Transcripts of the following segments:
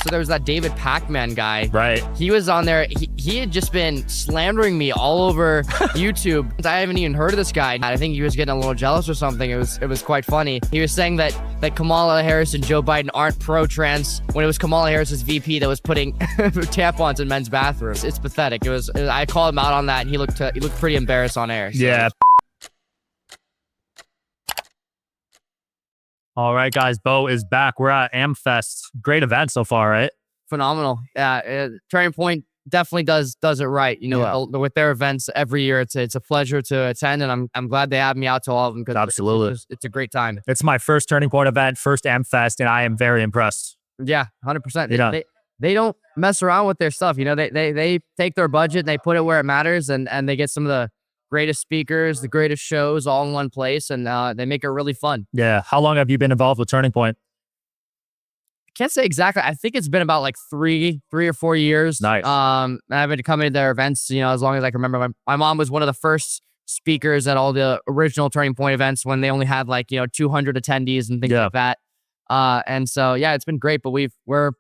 So there was that Pakman guy. Right. He was on there. He had just been slandering me all over YouTube. I haven't even heard of this guy. I think he was getting a little jealous or something. It was quite funny. He was saying that Kamala Harris and Joe Biden aren't pro-trans when it was Kamala Harris's VP that was putting tampons in men's bathrooms. It's pathetic. I called him out on that, and he looked pretty embarrassed on air. So. Yeah. All right, guys. Bo is back. We're at AmFest. Great event so far, right? Phenomenal. Yeah, Turning Point definitely does it right. You know, with their events every year, it's a pleasure to attend, and I'm glad they have me out to all of them because absolutely, it's a great time. It's my first Turning Point event, first AmFest, and I am very impressed. Yeah, 100%. They don't mess around with their stuff. You know, they take their budget and they put it where it matters, and they get some of the greatest speakers, the greatest shows all in one place, and they make it really fun. Yeah. How long have you been involved with Turning Point? I can't say exactly. I think it's been about like three or 4 years. Nice. I've been coming to their events, you know, as long as I can remember. My mom was one of the first speakers at all the original Turning Point events when they only had like, 200 attendees and things like that. And so, yeah, it's been great, but we're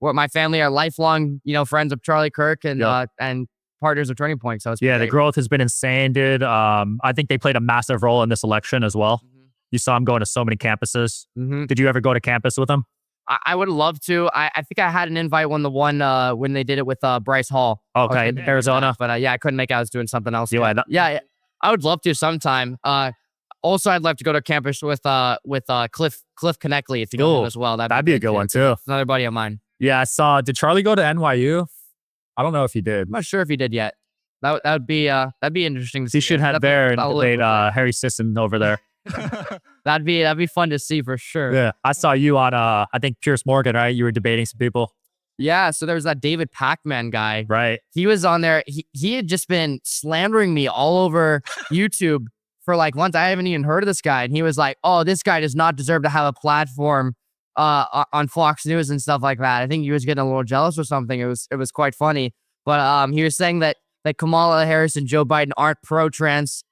my family are lifelong, friends of Charlie Kirk and partners of Turning Point. So it's the growth has been insane, dude. I think they played a massive role in this election as well. Mm-hmm. You saw them going to so many campuses. Mm-hmm. Did you ever go to campus with them? I would love to. I think I had an invite when they did it with Bryce Hall. Okay, in Arizona. But I couldn't make it. I was doing something else. Yeah, I would love to sometime. Also, I'd love to go to campus with Cliff Connectley if you know him as well. That'd be a good one too. Another buddy of mine. Yeah, I saw. Did Charlie go to NYU? I don't know if he did. I'm not sure if he did yet. That'd be interesting to see. He should have there and debate Harry Sisson over there. That'd be fun to see for sure. Yeah, I saw you on I think Pierce Morgan, right? You were debating some people. Yeah, so there was that Pakman guy. Right. He was on there. He had just been slandering me all over YouTube for like months. I haven't even heard of this guy, and he was like, "Oh, this guy does not deserve to have a platform on Fox News and stuff like that." I think he was getting a little jealous or something. It was quite funny. But he was saying that Kamala Harris and Joe Biden aren't pro-trans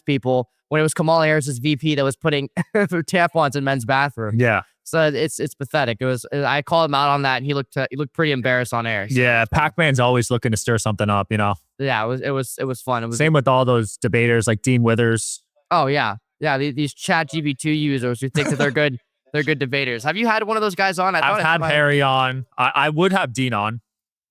people when it was Kamala Harris's VP that was putting tampons in men's bathrooms. Yeah. So it's pathetic. I called him out on that, and he looked pretty embarrassed on air. So. Yeah, Pakman's always looking to stir something up, Yeah, it was fun. Same with all those debaters like Dean Withers. Oh yeah. These ChatGPT users who think that they're good. They're good debaters. Have you had one of those guys on? I've had Harry on. I would have Dean on,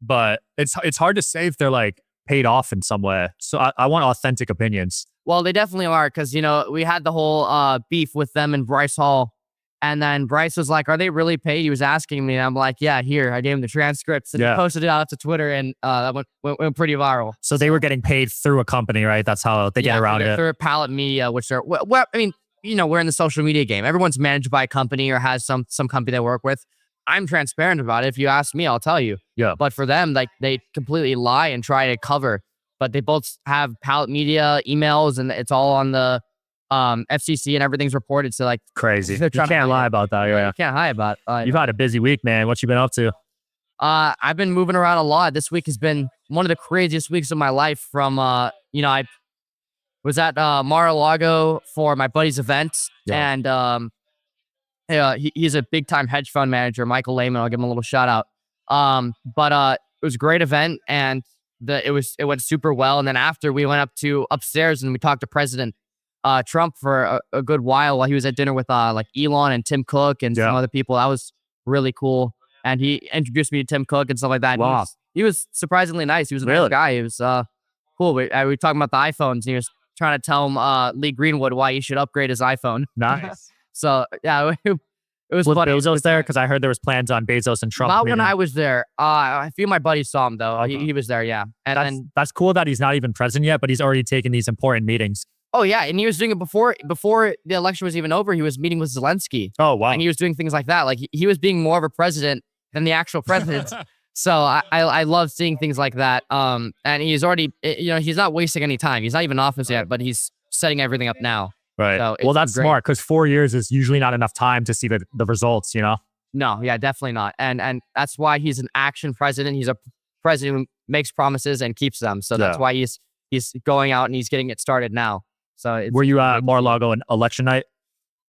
but it's hard to say if they're like paid off in some way. So I want authentic opinions. Well, they definitely are because, we had the whole beef with them and Bryce Hall. And then Bryce was like, "Are they really paid?" He was asking me. And I'm like, "Yeah, here." I gave him the transcripts and he posted it out to Twitter, and that went pretty viral. So they were getting paid through a company, right? That's how they get around it. Through Palette Media, which are, I mean, we're in the social media game. Everyone's managed by a company or has some company they work with. I'm transparent about it. If you ask me, I'll tell you. Yeah. But for them, like they completely lie and try to cover. But they both have Palette Media emails, and it's all on the FCC, and everything's reported. So like crazy. You can't lie about that. You can't lie about it. You've had a busy week, man. What you been up to? I've been moving around a lot. This week has been one of the craziest weeks of my life. From I was at Mar-a-Lago for my buddy's event, and he's a big time hedge fund manager, Michael Lehman. I'll give him a little shout out. But it was a great event, and it went super well. And then after, we went upstairs and we talked to President Trump for a good while he was at dinner with like Elon and Tim Cook and some other people. That was really cool. And he introduced me to Tim Cook and stuff like that. Wow. He was surprisingly nice. He was a nice guy. He was cool. We were talking about the iPhones, and he was trying to tell him Lee Greenwood why he should upgrade his iPhone. Nice. So yeah, it was funny. Bezos there? Because I heard there was plans on Bezos and Trump. Not when I was there. A few of my buddies saw him though. He was there, yeah. And that's cool that he's not even president yet, but he's already taking these important meetings. Oh yeah, and he was doing it before the election was even over. He was meeting with Zelensky. Oh wow. And he was doing things like that. Like he was being more of a president than the actual president. So I love seeing things like that. And he's already, he's not wasting any time. He's not even in office yet, but he's setting everything up now. Right. So well, that's great. Smart, because 4 years is usually not enough time to see the results, No, yeah, definitely not. And that's why he's an action president. He's a president who makes promises and keeps them. So that's why he's going out and he's getting it started now. So were you at Mar-a-Lago on election night?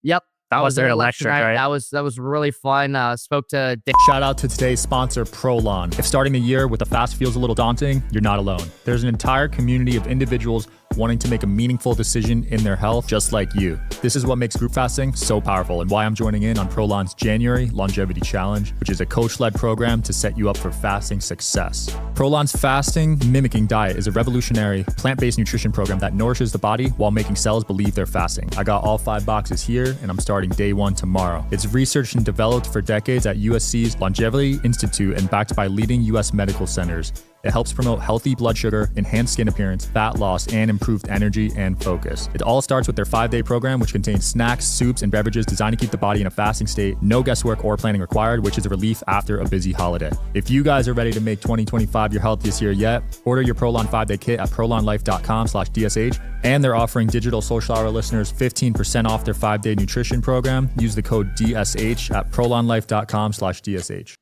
Yep. That was an electric, night. right? That was really fun. Spoke to Shout out to today's sponsor, Prolon. If starting the year with a fast feels a little daunting, you're not alone. There's an entire community of individuals wanting to make a meaningful decision in their health, just like you. This is what makes group fasting so powerful and why I'm joining in on Prolon's January Longevity Challenge, which is a coach-led program to set you up for fasting success. Prolon's fasting mimicking diet is a revolutionary plant-based nutrition program that nourishes the body while making cells believe they're fasting. I got all 5 boxes here and I'm starting day 1 tomorrow. It's researched and developed for decades at USC's Longevity Institute and backed by leading US medical centers. It helps promote healthy blood sugar, enhanced skin appearance, fat loss, and improved energy and focus. It all starts with their 5-day program, which contains snacks, soups, and beverages designed to keep the body in a fasting state. No guesswork or planning required, which is a relief after a busy holiday. If you guys are ready to make 2025 your healthiest year yet, order your Prolon 5-day kit at prolonlife.com/DSH. And they're offering Digital Social Hour listeners 15% off their 5-day nutrition program. Use the code DSH at prolonlife.com/DSH.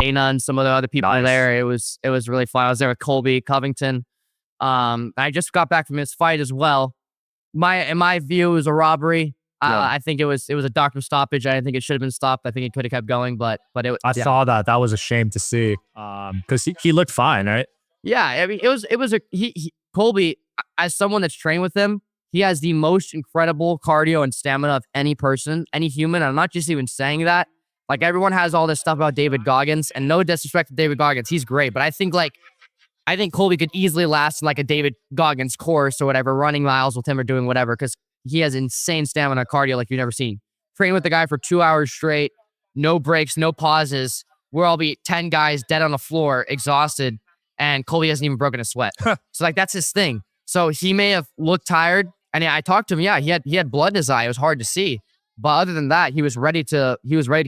and some of the other people there. It was really fun. I was there with Colby, Covington. I just got back from his fight as well. In my view, it was a robbery. I think it was a doctor stoppage. I didn't think it should have been stopped. I think it could have kept going, but I saw that. That was a shame to see. Because he looked fine, right? Yeah, I mean, Colby, as someone that's trained with him, he has the most incredible cardio and stamina of any person, any human. I'm not just even saying that. Like, everyone has all this stuff about David Goggins, and no disrespect to David Goggins, he's great, but I think Colby could easily last in like a David Goggins course or whatever, running miles with him or doing whatever, because he has insane stamina cardio like you've never seen. Train with the guy for 2 hours straight, no breaks, no pauses. We'll all be 10 guys dead on the floor, exhausted, and Colby hasn't even broken a sweat. So like, that's his thing. So he may have looked tired, and I talked to him. Yeah, he had blood in his eye. It was hard to see. But other than that, he was ready to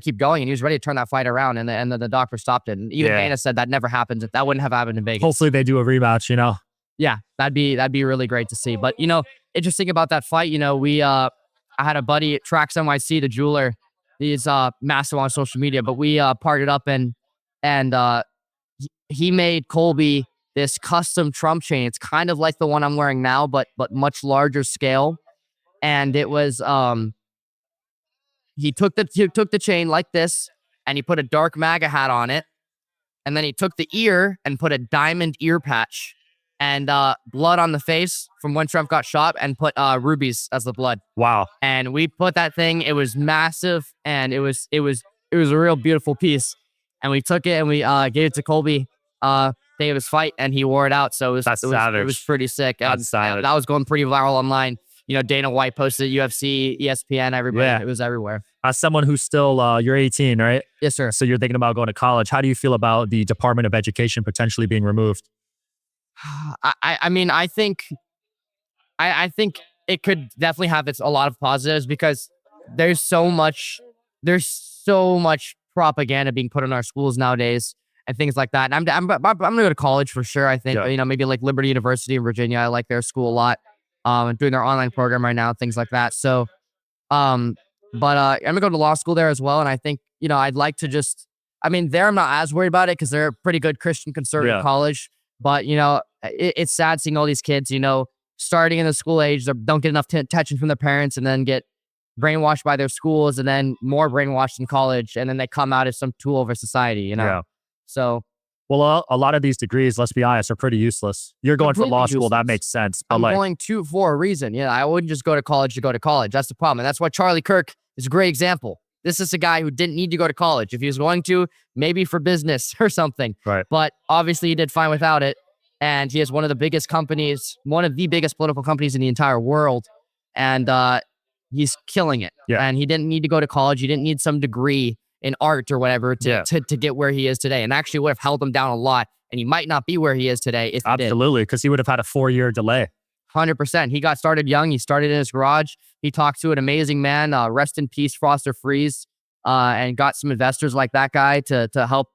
keep going, and he was ready to turn that fight around, and the doctor stopped it. And even Dana said that never happens. That wouldn't have happened in Vegas. Hopefully they do a rematch, you know? Yeah, that'd be really great to see. But, interesting about that fight, I had a buddy at Tracks NYC, the jeweler. He's massive on social media, but we partied up and he made Colby this custom Trump chain. It's kind of like the one I'm wearing now, but much larger scale. And it was he took the chain like this, and he put a dark MAGA hat on it, and then he took the ear and put a diamond ear patch and blood on the face from when Trump got shot, and put rubies as the blood. Wow. And we put that thing. It was massive, and it was a real beautiful piece. And we took it and we gave it to Colby day of his fight, and he wore it out. So it was pretty sick. That's savage. That was going pretty viral online. Dana White posted it, UFC, ESPN, everybody. Yeah. It was everywhere. As someone who's still, you're 18, right? Yes, sir. So you're thinking about going to college. How do you feel about the Department of Education potentially being removed? I mean, I think it could definitely have a lot of positives, because there's so much propaganda being put in our schools nowadays and things like that. And I'm gonna go to college for sure. I think, maybe like Liberty University in Virginia. I like their school a lot. Doing their online program right now, things like that. So, I'm gonna go to law school there as well. And I think, I'd like to there I'm not as worried about it, because they're a pretty good Christian conservative college. But, it's sad seeing all these kids, starting in the school age, they don't get enough attention from their parents, and then get brainwashed by their schools, and then more brainwashed in college. And then they come out as some tool of our society, Yeah. So. Well, a lot of these degrees, let's be honest, are pretty useless. You're going for law school, that makes sense. But I'm going to for a reason. Yeah, I wouldn't just go to college to go to college. That's the problem. And that's why Charlie Kirk is a great example. This is a guy who didn't need to go to college. If he was going to, maybe for business or something. Right. But obviously he did fine without it. And he has one of the biggest companies, one of the biggest political companies in the entire world. And he's killing it. Yeah. And he didn't need to go to college. He didn't need some degree in art or whatever to get where he is today. And actually would have held him down a lot. And he might not be where he is today if he Absolutely, because he would have had a 4-year delay. 100%. He got started young. He started in his garage. He talked to an amazing man, rest in peace, Foster Freeze, and got some investors like that guy to help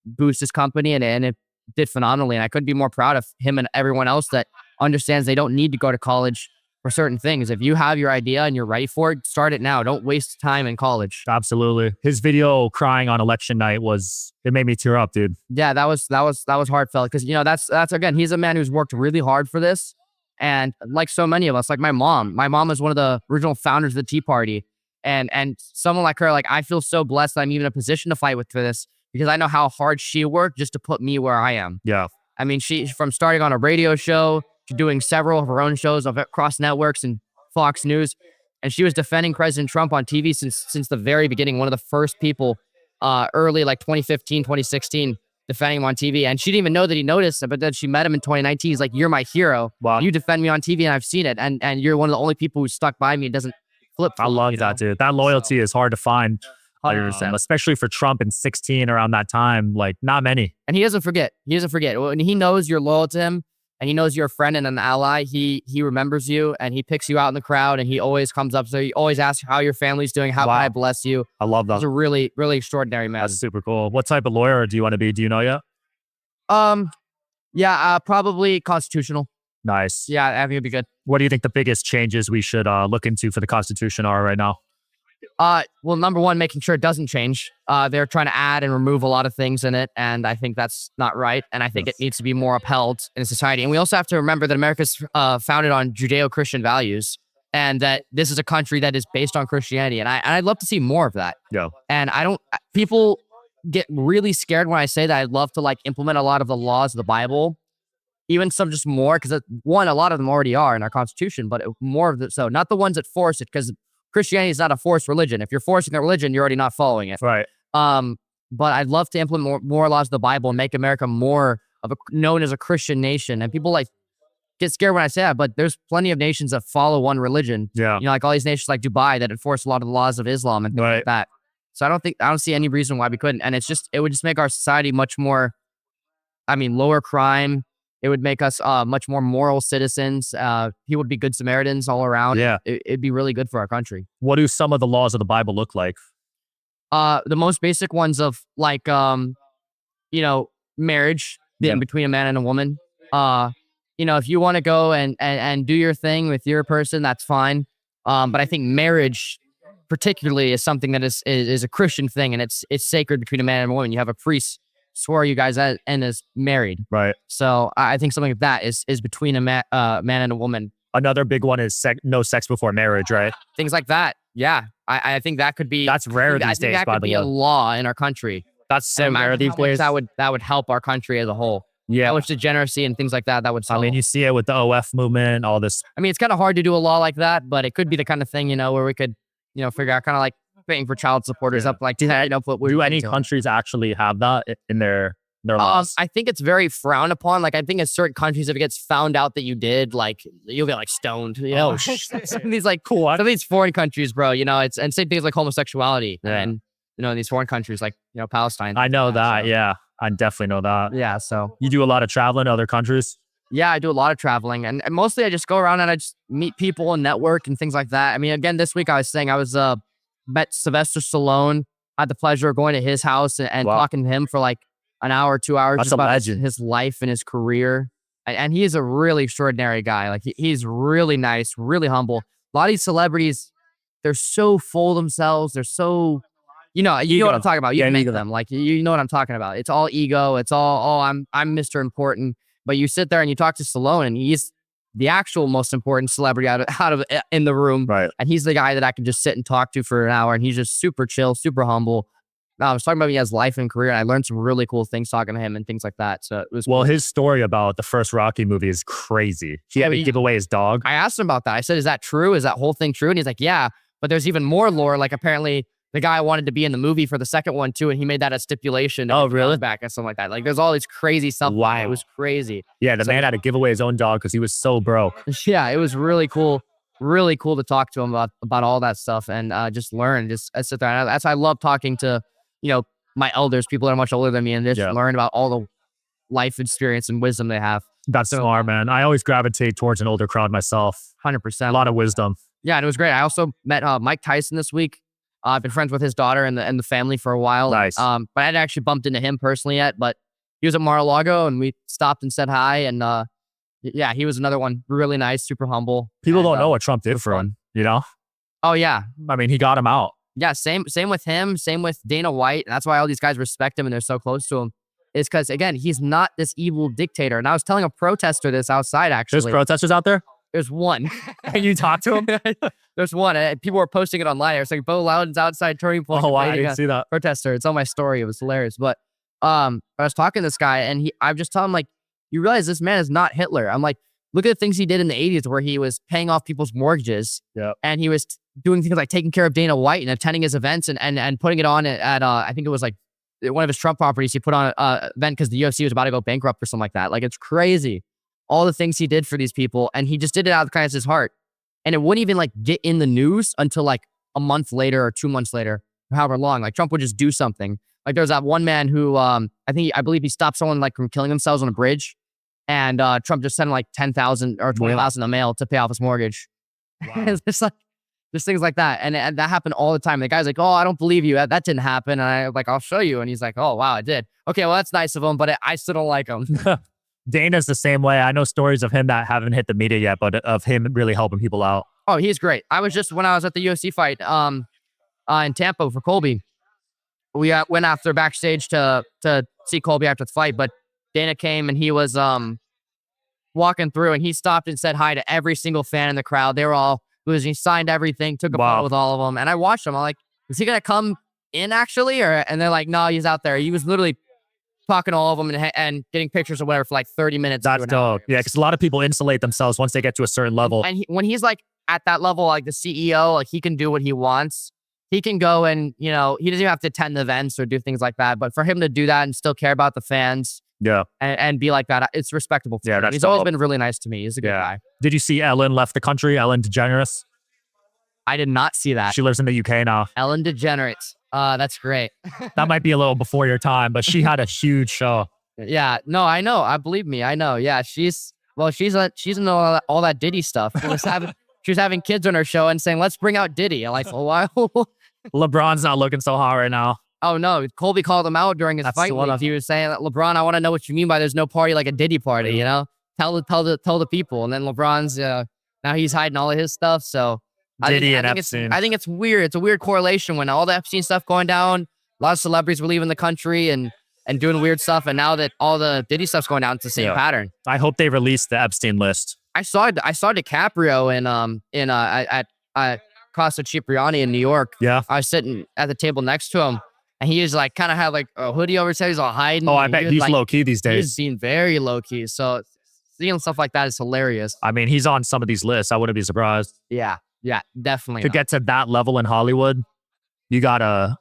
boost his company. And it did phenomenally. And I couldn't be more proud of him and everyone else that understands they don't need to go to college for certain things. If you have your idea and you're ready for it, start it now. Don't waste time in college. Absolutely. His video crying on election night it made me tear up, dude. Yeah, that was heartfelt, because that's again, he's a man who's worked really hard for this. And like so many of us, like my mom is one of the original founders of the Tea Party. And someone like her, like I feel so blessed that I'm even in a position to fight with for this because I know how hard she worked just to put me where I am. Yeah. I mean, she from starting on a radio show to doing several of her own shows across networks and Fox News, and she was defending President Trump on TV since the very beginning. One of the first people, early like 2015, 2016, defending him on TV, and she didn't even know that he noticed it. But then she met him in 2019. He's like, "You're my hero. Wow. You defend me on TV, and I've seen it. And you're one of the only people who stuck by me and doesn't flip." I love that, dude. That loyalty is hard to find. 100%. Especially for Trump in 16 around that time, like not many. And he doesn't forget. He doesn't forget. When he knows you're loyal to him and he knows you're a friend and an ally, he remembers you and he picks you out in the crowd and he always comes up. So he always asks how your family's doing. How can I bless you? I love that. He's a really, really extraordinary man. That's super cool. What type of lawyer do you want to be? Do you know yet? Yeah, probably constitutional. Nice. Yeah, I think it'd be good. What do you think the biggest changes we should look into for the Constitution are right now? Well, number one, making sure it doesn't change. They're trying to add and remove a lot of things in it, and I think that's not right. And I think it needs to be more upheld in society. And we also have to remember that America's founded on Judeo-Christian values, and that this is a country that is based on Christianity. And I'd love to see more of that. Yeah. And people get really scared when I say that. I'd love to like implement a lot of the laws of the Bible, even some just more, because one, a lot of them already are in our Constitution, but more of so not the ones that force it, because Christianity is not a forced religion. If you're forcing a religion, you're already not following it. Right. But I'd love to implement more laws of the Bible and make America more of known as a Christian nation. And people like get scared when I say that, but there's plenty of nations that follow one religion. Yeah. You know, like all these nations like Dubai that enforce a lot of the laws of Islam and things like that. So I don't see any reason why we couldn't. And it would just make our society much more, lower crime. It would make us much more moral citizens. People would be good Samaritans all around. Yeah. It'd be really good for our country. What do some of the laws of the Bible look like? The most basic ones of like, marriage between a man and a woman. If you want to go and do your thing with your person, that's fine. But I think marriage particularly is something that is a Christian thing, and it's sacred between a man and a woman. You have a priest swear you guys and is married. Right. So I think something like that is between a man and a woman. Another big one is no sex before marriage, right? Things like that. Yeah. I think that could be. That's rare these days, that by could the be way. a law in our country. That's so rare these days. That would help our country as a whole. Yeah. How much degeneracy and things like that would solve. You see it with the OF movement, all this. It's kind of hard to do a law like that, but it could be the kind of thing, where we could, figure out kind of like paying for child support or something like that. Do any countries actually have that in their laws? I think it's very frowned upon. Like I think in certain countries, if it gets found out that you did, like you'll get like stoned. Some of these like some of these foreign countries, bro. It's and same things like homosexuality and these foreign countries like Palestine. I know that. So. Yeah, I definitely know that. Yeah. So you do a lot of traveling to other countries. Yeah, I do a lot of traveling, and mostly I just go around and I just meet people and network and things like that. Again, this week I was saying I was met Sylvester Stallone. I had the pleasure of going to his house and talking to him for like an hour, 2 hours. That's just about legend. His life and his career. And he is a really extraordinary guy. Like he's really nice, really humble. A lot of these celebrities, they're so full of themselves. They're so, you know what I'm talking about. You meet them. Like, you know what I'm talking about. It's all ego. It's all, I'm Mr. Important. But you sit there and you talk to Stallone and he's the actual most important celebrity out of in the room. Right. And he's the guy that I can just sit and talk to for an hour. And he's just super chill, super humble. I was talking about his life and career, and I learned some really cool things talking to him and things like that. So it was cool. His story about the first Rocky movie is crazy. He had to give away his dog. I asked him about that. I said, "Is that true? Is that whole thing true?" And he's like, "Yeah, but there's even more lore. Like apparently the guy wanted to be in the movie for the second one too, and he made that a stipulation. Oh, really? Back and something like that. Like there's all these crazy stuff. Wow, it was crazy. Yeah, the man had to give away his own dog because he was so broke. Yeah, it was really cool. Really cool to talk to him about all that stuff and just learn. Just sit there. And that's why I love talking to my elders, people that are much older than me, and just learn about all the life experience and wisdom they have. That's smart, man. I always gravitate towards an older crowd myself. 100%. A lot of wisdom. Yeah, and it was great. I also met Mike Tyson this week. I've been friends with his daughter and the family for a while. Nice. But I hadn't actually bumped into him personally yet, but he was at Mar-a-Lago and we stopped and said hi. And yeah, he was another one. Really nice, super humble. People don't know what Trump did for him, Oh, yeah. He got him out. Yeah, same with him, same with Dana White. And that's why all these guys respect him and they're so close to him. Is because, again, he's not this evil dictator. And I was telling a protester this outside, actually. There's protesters out there? There's one. And you talk to him? There's one. And people were posting it online. It was like, Bo Loudon's outside Turning Point. Oh, wow, I fighting didn't a see that. protester. It's on my story. It was hilarious. But I was talking to this guy, and I just telling him, like, you realize this man is not Hitler. I'm like, look at the things he did in the 80s where he was paying off people's mortgages. Yep. And he was doing things like taking care of Dana White and attending his events and putting it on at I think it was like one of his Trump properties. He put on an event because the UFC was about to go bankrupt or something like that. Like, it's crazy. All the things he did for these people. And he just did it out of the kindness of his heart. And it wouldn't even like get in the news until like a month later or 2 months later, however long. Like, Trump would just do something. Like, there was that one man who I believe he stopped someone like from killing themselves on a bridge. And Trump just sent him like 10,000 or 20,000 in the mail to pay off his mortgage. Wow. It's just like, just things like that. And that happened all the time. The guy's like, oh, I don't believe you. That didn't happen. And I'm like, I'll show you. And he's like, oh, wow, it did. Okay, well, that's nice of him, but I still don't like him. Dana's the same way. I know stories of him that haven't hit the media yet, but of him really helping people out. Oh, he's great. When I was at the UFC fight in Tampa for Colby, we went after backstage to see Colby after the fight, but Dana came and he was walking through and he stopped and said hi to every single fan in the crowd. They were all, he signed everything, took a photo with all of them. And I watched him. I'm like, is he going to come in actually? And they're like, no, he's out there. He was literally talking to all of them and getting pictures or whatever for like 30 minutes. That's dope. Yeah, because a lot of people insulate themselves once they get to a certain level. And when he's like at that level, like the CEO, like he can do what he wants. He can go and, he doesn't even have to attend the events or do things like that. But for him to do that and still care about the fans, yeah, and be like that, it's respectable. Yeah, he's always been really nice to me. He's a good guy. Did you see Ellen left the country? Ellen DeGeneres? I did not see that. She lives in the UK now. Ellen DeGeneres. That's great. That might be a little before your time, but she had a huge show. Yeah, no, I know. Believe me, I know. Yeah, she's in all that Diddy stuff. She was having kids on her show and saying, let's bring out Diddy. I'm like, oh, wow. LeBron's not looking so hot right now. Oh, no. Colby called him out during his fight week. He was saying, LeBron, I want to know what you mean by there's no party like a Diddy party, Tell the people. And then LeBron's, now he's hiding all of his stuff. So Diddy and Epstein. I think it's weird. It's a weird correlation when all the Epstein stuff going down, a lot of celebrities were leaving the country and doing weird stuff. And now that all the Diddy stuff's going down, it's the same pattern. I hope they release the Epstein list. I saw DiCaprio at Casa Cipriani in New York. Yeah. I was sitting at the table next to him. And he was like, kind of had like a hoodie over his head. He's all hiding. Oh, I bet he's low key these days. He's being very low key. So seeing stuff like that is hilarious. I mean, he's on some of these lists. I wouldn't be surprised. Yeah, definitely. To get to that level in Hollywood, you gotta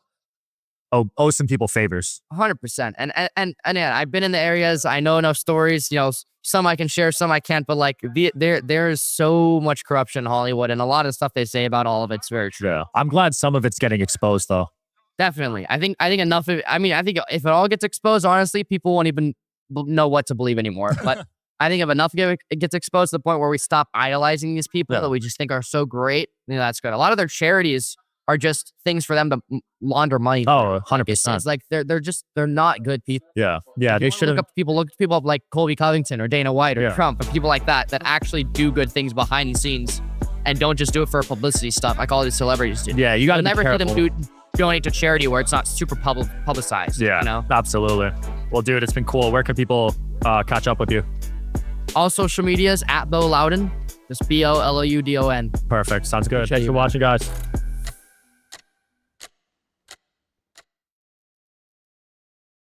owe some people favors. 100%. And yeah, I've been in the areas. I know enough stories. Some I can share, some I can't. But like, there's so much corruption in Hollywood, and a lot of stuff they say about all of it's very true. Yeah, I'm glad some of it's getting exposed, though. Definitely. I think enough of it. I mean, I think if it all gets exposed, honestly, people won't even know what to believe anymore. But I think if enough it gets exposed to the point where we stop idolizing these people that we just think are so great, that's good. A lot of their charities are just things for them to launder money. Oh, 100%. It's like they're not good people. Yeah. They should look at people up like Colby Covington or Dana White or Trump and people like that actually do good things behind the scenes and don't just do it for publicity stuff like all these celebrities do. Yeah, you got to never see them donate to charity where it's not super publicized. Yeah, absolutely. Well, dude, it's been cool. Where can people catch up with you? All social medias at Bo Loudon. Just BOLOUDON. Perfect. Sounds good. Thanks for watching, guys.